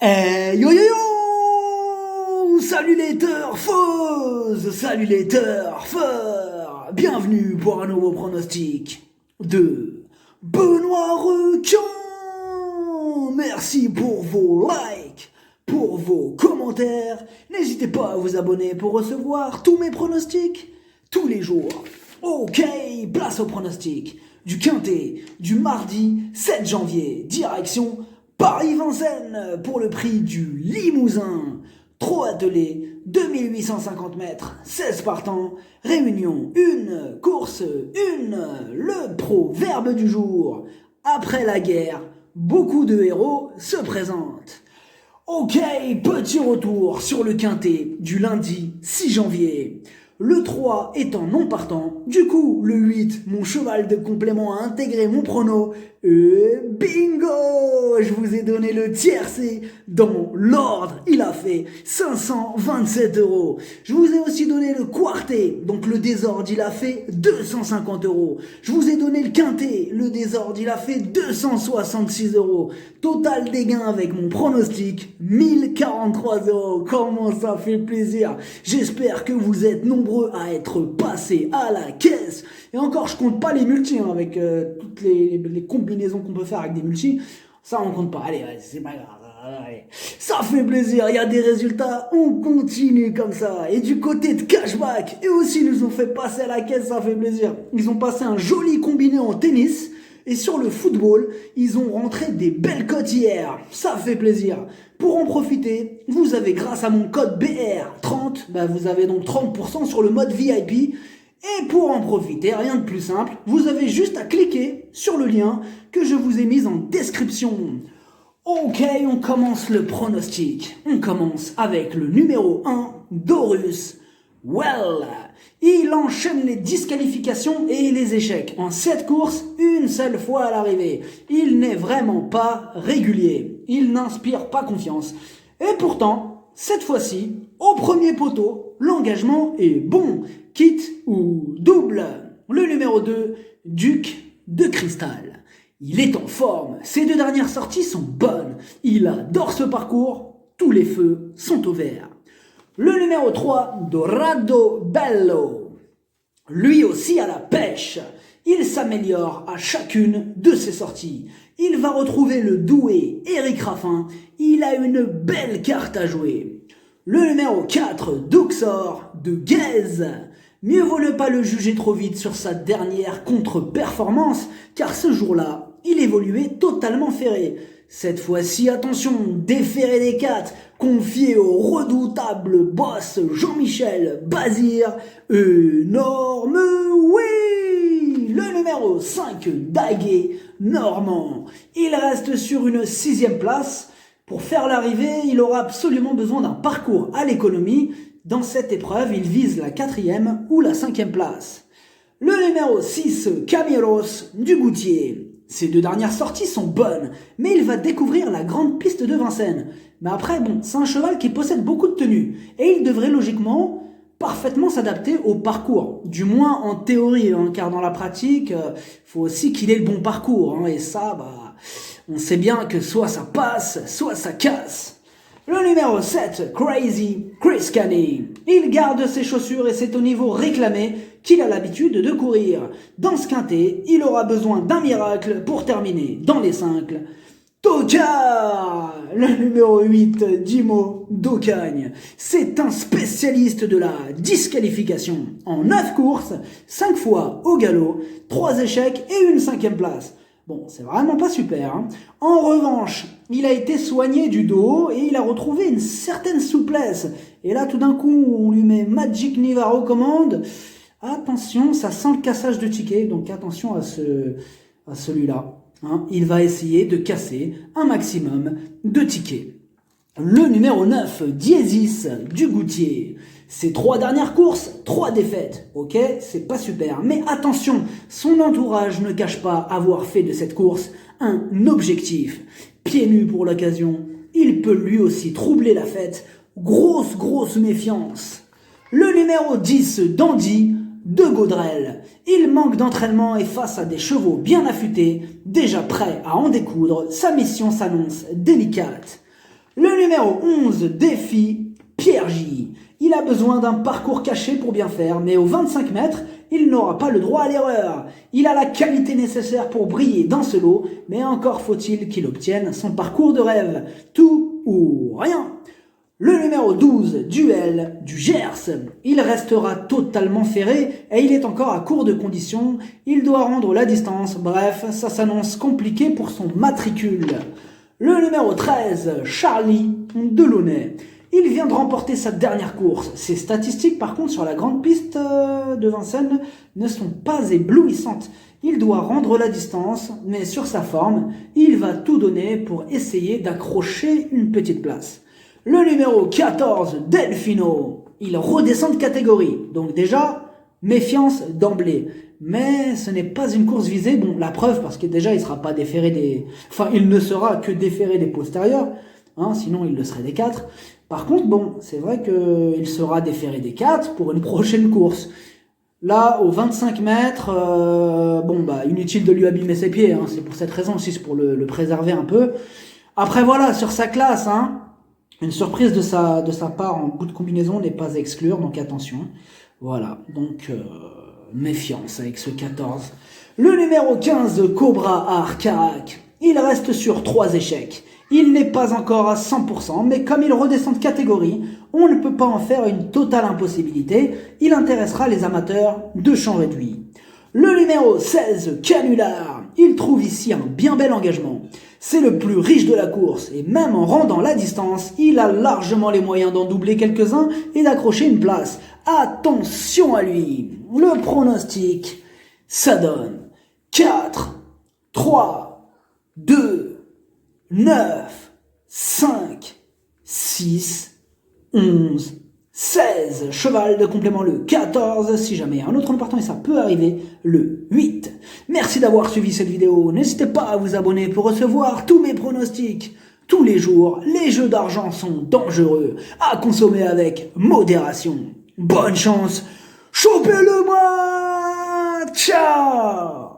Yo yo yo! Salut les turfeuses! Salut les turfeurs! Bienvenue pour un nouveau pronostic de Benoît Requin! Merci pour vos likes, pour vos commentaires. N'hésitez pas à vous abonner pour recevoir tous mes pronostics tous les jours. Ok, place au pronostic du Quintet du mardi 7 janvier, direction Paris-Vincennes pour le prix du Limousin. Trot attelé, 2850 mètres, 16 partants, réunion 1, course 1, le proverbe du jour. Après la guerre, beaucoup de héros se présentent. Ok, petit retour sur le Quintet du lundi 6 janvier. Le 3 étant non partant, du coup le 8, mon cheval de complément a intégré mon prono, et bingo! Je vous ai donné le tiercé dans l'ordre, il a fait 527 €. Je vous ai aussi donné le quarté, donc le désordre il a fait 250 €. Je vous ai donné le quintet, le désordre il a fait 266 €. Total des gains avec mon pronostic, 1043 €. Comment ça fait plaisir! J'espère que vous êtes nombreux à être passés à la caisse. Et encore, je compte pas les multis, avec toutes les combinaisons qu'on peut faire avec des multis. Ça, on compte pas. Allez, c'est pas grave. Allez. Ça fait plaisir, il y a des résultats, on continue comme ça. Et du côté de Cashback, eux aussi nous ont fait passer à la caisse, ça fait plaisir. Ils ont passé un joli combiné en tennis. Et sur le football, ils ont rentré des belles cotes hier. Ça fait plaisir. Pour en profiter, vous avez grâce à mon code BR30, vous avez donc 30% sur le mode VIP. Et pour en profiter, rien de plus simple, vous avez juste à cliquer sur le lien que je vous ai mis en description. Ok, on commence le pronostic. On commence avec le numéro 1, Dorus Well. Il enchaîne les disqualifications et les échecs. En 7 courses, une seule fois à l'arrivée. Il n'est vraiment pas régulier. Il n'inspire pas confiance. Et pourtant, cette fois-ci, au premier poteau, l'engagement est bon. Quitte ou double. Le numéro 2, Duc de Cristal. Il est en forme. Ses 2 dernières sorties sont bonnes. Il adore ce parcours. Tous les feux sont au vert. Le numéro 3, Dorado Bello. Lui aussi à la pêche. Il s'améliore à chacune de ses sorties. Il va retrouver le doué Eric Raffin. Il a une belle carte à jouer. Le numéro 4, Duxor de Guèze. Mieux vaut ne pas le juger trop vite sur sa dernière contre-performance, car ce jour-là, il évoluait totalement ferré. Cette fois-ci, attention, déféré des 4, confié au redoutable boss Jean-Michel Bazir, énorme oui. Le numéro 5, Daguet Normand. Il reste sur une 6e place. Pour faire l'arrivée, il aura absolument besoin d'un parcours à l'économie. Dans cette épreuve, il vise la 4e ou la 5e place. Le numéro 6, Camiros du Goutier. Ses 2 dernières sorties sont bonnes, mais il va découvrir la grande piste de Vincennes. Mais après, c'est un cheval qui possède beaucoup de tenues, et il devrait logiquement parfaitement s'adapter au parcours. Du moins en théorie, car dans la pratique, faut aussi qu'il ait le bon parcours. Et ça, on sait bien que soit ça passe, soit ça casse. Le numéro 7, Crazy Chris Canny. Il garde ses chaussures et c'est au niveau réclamé qu'il a l'habitude de courir. Dans ce quintet, il aura besoin d'un miracle pour terminer dans les 5. Tocard, le numéro 8, Dimo d'Ocagne. C'est un spécialiste de la disqualification. En 9 courses, 5 fois au galop, 3 échecs et une 5e place. C'est vraiment pas super. En revanche, il a été soigné du dos et il a retrouvé une certaine souplesse. Et là, tout d'un coup, on lui met Magic Nivaro commande. Attention, ça sent le cassage de tickets, donc attention à celui-là. Il va essayer de casser un maximum de tickets. Le numéro 9, Diesis du Goutier. Ses 3 dernières courses, 3 défaites. Ok, c'est pas super. Mais attention, son entourage ne cache pas avoir fait de cette course un objectif. Pieds nus pour l'occasion, il peut lui aussi troubler la fête. Grosse méfiance. Le numéro 10, Dandy de Gaudrel. Il manque d'entraînement et face à des chevaux bien affûtés, déjà prêts à en découdre, sa mission s'annonce délicate. Le numéro 11 défie Pierre J. Il a besoin d'un parcours caché pour bien faire, mais aux 25 mètres, il n'aura pas le droit à l'erreur. Il a la qualité nécessaire pour briller dans ce lot, mais encore faut-il qu'il obtienne son parcours de rêve. Tout ou rien. Le numéro 12, Duel du Gers. Il restera totalement ferré et il est encore à court de conditions. Il doit rendre la distance. Bref, ça s'annonce compliqué pour son matricule. Le numéro 13, Charlie Delaunay. Il vient de remporter sa dernière course. Ses statistiques, par contre, sur la grande piste de Vincennes ne sont pas éblouissantes. Il doit rendre la distance, mais sur sa forme, il va tout donner pour essayer d'accrocher une petite place. Le numéro 14, Delfino. Il redescend de catégorie. Donc déjà, méfiance d'emblée. Mais ce n'est pas une course visée. Bon, la preuve, parce que déjà, il sera pas déféré des... Enfin, il ne sera que déféré des postérieurs. Hein, sinon, il le serait des 4. Par contre, bon, c'est vrai qu'il sera déféré des 4 pour une prochaine course. Là, aux 25 mètres, inutile de lui abîmer ses pieds. Hein, c'est pour cette raison aussi, c'est pour le préserver un peu. Après, voilà, sur sa classe, hein, une surprise de sa part en bout de combinaison n'est pas à exclure, donc attention. Voilà, donc méfiance avec ce 14. Le numéro 15, Cobra Arcarac. Il reste sur 3 échecs. Il n'est pas encore à 100%, mais comme il redescend de catégorie, on ne peut pas en faire une totale impossibilité. Il intéressera les amateurs de champ réduit. Le numéro 16, Canular. Il trouve ici un bien bel engagement. C'est le plus riche de la course et même en rendant la distance, il a largement les moyens d'en doubler quelques-uns et d'accrocher une place. Attention à lui. Le pronostic, ça donne 4, 3, 2, 9, 5, 6, 11, 16. Cheval de complément le 14. Si jamais un autre partant, et ça peut arriver, le 8. Merci d'avoir suivi cette vidéo. N'hésitez pas à vous abonner pour recevoir tous mes pronostics. Tous les jours, les jeux d'argent sont dangereux. À consommer avec modération. Bonne chance. Chopez-le moi. Ciao.